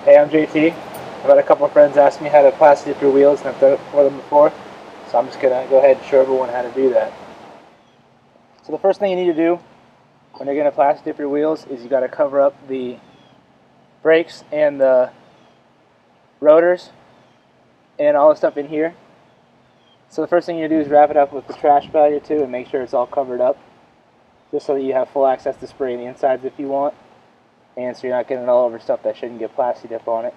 Hey, I'm JT. I've had a couple of friends ask me how to plasti-dip your wheels, and I've done it for them before. So I'm just going to go ahead and show everyone how to do that. So the first thing you need to do when you're going to plasti-dip your wheels is you got to cover up the brakes and the rotors and all the stuff in here. So the first thing you do is wrap it up with the trash bag or two and make sure it's all covered up, just so that you have full access to spray the insides if you want, and so you're not getting it all over stuff that shouldn't get Plasti-Dip on it.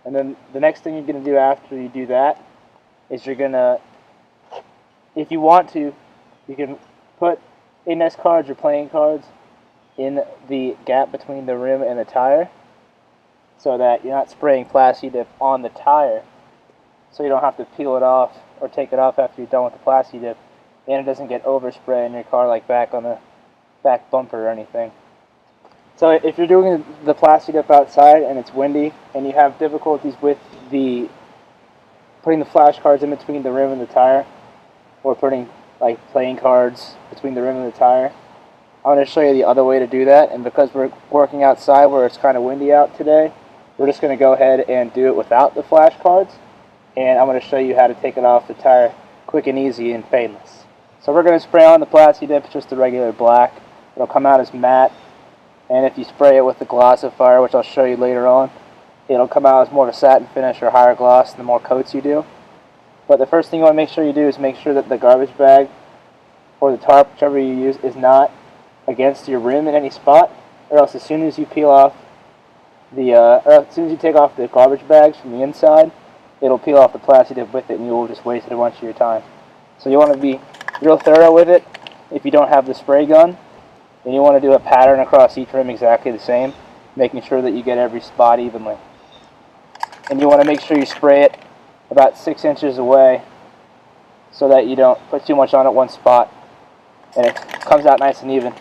And then the next thing you're going to do after you do that is you're going to, if you want to, you can put index cards or playing cards in the gap between the rim and the tire, so that you're not spraying Plasti-Dip on the tire, so you don't have to peel it off or take it off after you're done with the Plasti-Dip, and it doesn't get overspray in your car, like back on the back bumper or anything. So if you're doing the Plasti-Dip outside and it's windy and you have difficulties with putting the flashcards in between the rim and the tire, or putting like playing cards between the rim and the tire, I'm going to show you the other way to do that. And because we're working outside where it's kind of windy out today, we're just going to go ahead and do it without the flashcards, and I'm going to show you how to take it off the tire quick and easy and painless. So we're going to spray on the Plasti-Dip, just the regular black. It'll come out as matte, and if you spray it with the glossifier, which I'll show you later on, it'll come out as more of a satin finish or higher gloss the more coats you do. But the first thing you want to make sure you do is make sure that the garbage bag or the tarp, whichever you use, is not against your rim in any spot, or else as soon as you peel off as soon as you take off the garbage bags from the inside, it'll peel off the Plasti-Dip with it, and you will just waste a bunch of your time. So you want to be real thorough with it. If you don't have the spray gun, then you want to do a pattern across each rim exactly the same, making sure that you get every spot evenly. And you want to make sure you spray it about 6 inches away, so that you don't put too much on at one spot, and it comes out nice and even.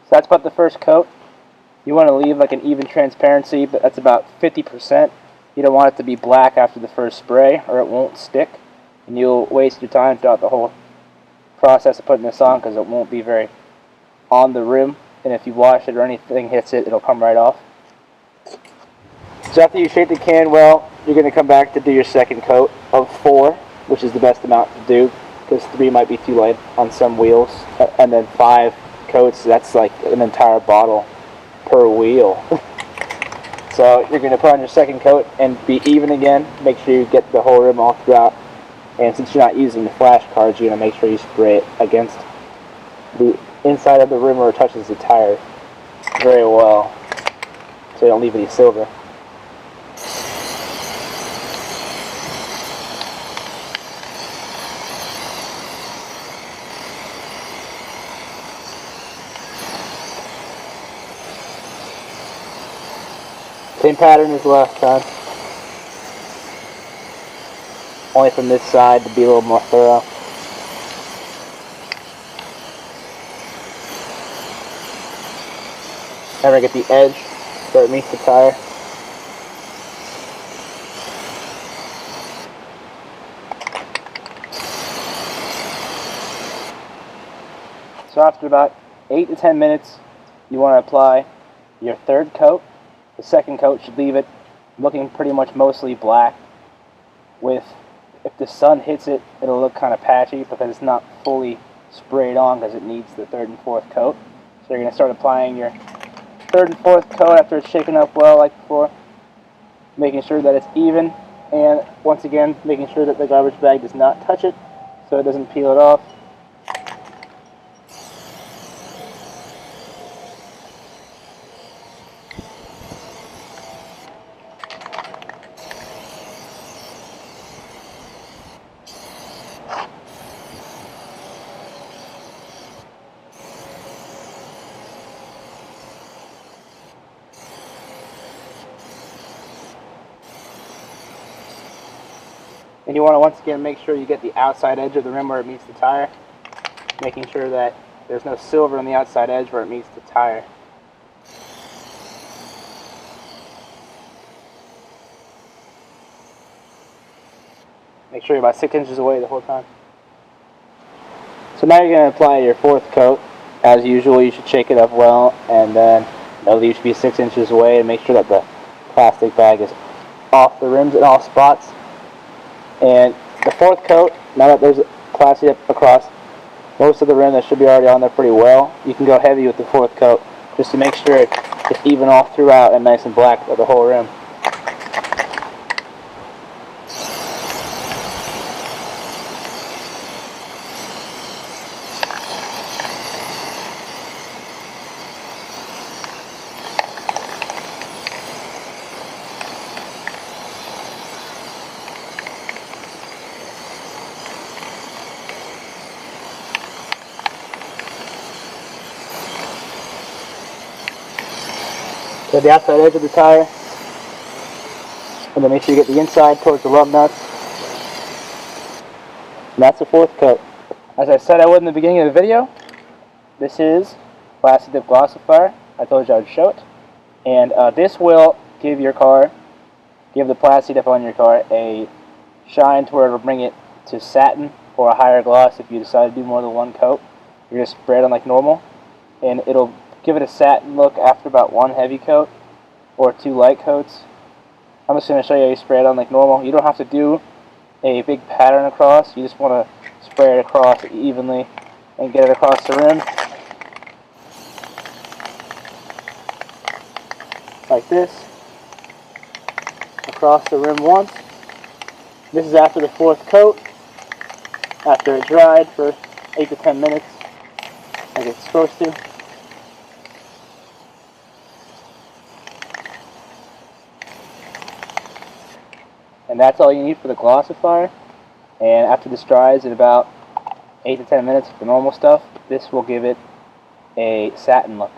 So that's about the first coat. You want to leave like an even transparency, but that's about 50%. You don't want it to be black after the first spray, or it won't stick, and you'll waste your time throughout the whole process of putting this on, because it won't be very on the rim, and if you wash it or anything hits it, it'll come right off. So after you shake the can well, you're going to come back to do your second coat of 4, which is the best amount to do, because 3 might be too light on some wheels, and then 5 coats, that's like an entire bottle per wheel. So you're going to put on your second coat and be even again. Make sure you get the whole rim all throughout, and since you're not using the flashcards, you're going to make sure you spray it against the inside of the rim where it touches the tire very well, so you don't leave any silver. Same pattern as last time, only from this side to be a little more thorough. Never get the edge where it meets the tire. So after about 8 to 10 minutes, you want to apply your third coat. The second coat should leave it looking pretty much mostly black, with, if the sun hits it, it'll look kind of patchy because it's not fully sprayed on because it needs the third and fourth coat. So you're going to start applying your third and fourth coat after it's shaken up well like before, making sure that it's even, and once again making sure that the garbage bag does not touch it so it doesn't peel it off. And you want to once again make sure you get the outside edge of the rim where it meets the tire, making sure that there's no silver on the outside edge where it meets the tire. Make sure you're about 6 inches away the whole time. So now you're going to apply your fourth coat. As usual, you should shake it up well, and then know that you should be 6 inches away, and make sure that the plastic bag is off the rims in all spots. And the fourth coat, now that there's Plasti-Dip across most of the rim, that should be already on there pretty well, you can go heavy with the fourth coat just to make sure it's even all throughout and nice and black for the whole rim. So the outside edge of the tire, and then make sure you get the inside towards the lug nuts. And that's the fourth coat. As I said I would in the beginning of the video, this is Plasti-Dip glossifier. I told you I would show it. And this will give your car, give the Plasti-Dip on your car a shine to where it'll bring it to satin or a higher gloss if you decide to do more than one coat. You just spray it on like normal, and it'll give it a satin look after about one heavy coat or 2 light coats. I'm just going to show you how you spray it on like normal. You don't have to do a big pattern across. You just want to spray it across evenly and get it across the rim. Like this. Across the rim once. This is after the fourth coat. After it dried for 8 to 10 minutes like it's supposed to. And that's all you need for the glossifier. And after this dries in about 8 to 10 minutes for normal stuff, this will give it a satin look.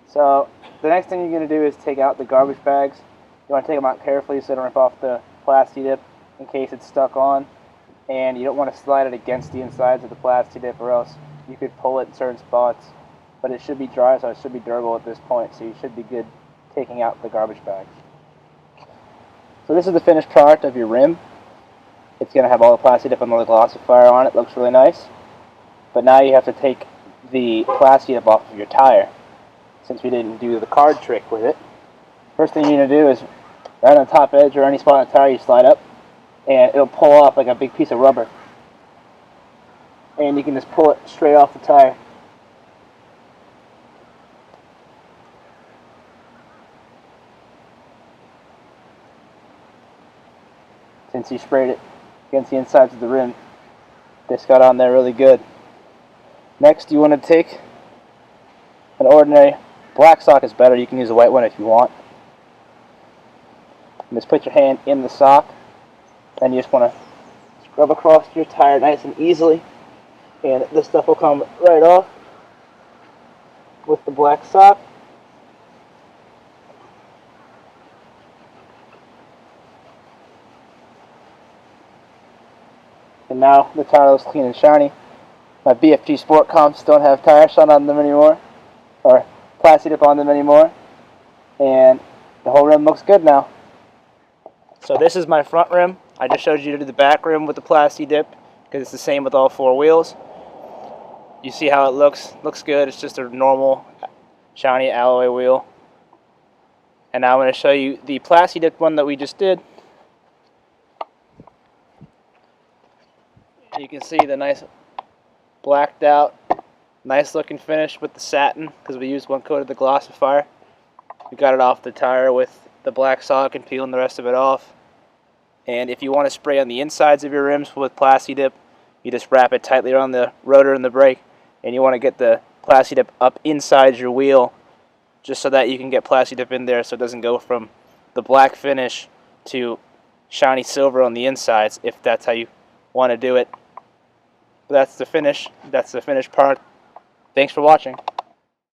So the next thing you're going to do is take out the garbage bags. You want to take them out carefully so they don't rip off the Plasti-Dip in case it's stuck on. And you don't want to slide it against the insides of the Plasti-Dip, or else you could pull it in certain spots. But it should be dry, so it should be durable at this point, so you should be good taking out the garbage bags. So this is the finished product of your rim. It's going to have all the Plasti-Dip and the glossifier on it. Looks really nice. But now you have to take the Plasti-Dip off of your tire, since we didn't do the card trick with it. First thing you're going to do is, right on the top edge or any spot on the tire, you slide up, and it'll pull off like a big piece of rubber. And you can just pull it straight off the tire. Since you sprayed it against the insides of the rim, this got on there really good. Next, you want to take an ordinary black sock is better. You can use a white one if you want. And just put your hand in the sock, and you just want to scrub across your tire nice and easily, and this stuff will come right off with the black sock. And now the tire looks clean and shiny. My BFG Sport comps don't have tire shine on them anymore, or Plasti-Dip on them anymore, and the whole rim looks good now. So this is my front rim. I just showed you to do the back rim with the Plasti-Dip because it's the same with all 4 wheels. You see how it looks? Looks good. It's just a normal shiny alloy wheel. And now I'm going to show you the Plasti-Dip one that we just did. You can see the nice blacked out, nice looking finish with the satin because we used 1 coat of the glossifier. We got it off the tire with the black sock and peeling the rest of it off. And if you want to spray on the insides of your rims with Plasti-Dip, you just wrap it tightly around the rotor and the brake, and you want to get the Plasti-Dip up inside your wheel just so that you can get Plasti-Dip in there so it doesn't go from the black finish to shiny silver on the insides, if that's how you want to do it. But that's the finish. That's the finished part. Thanks for watching.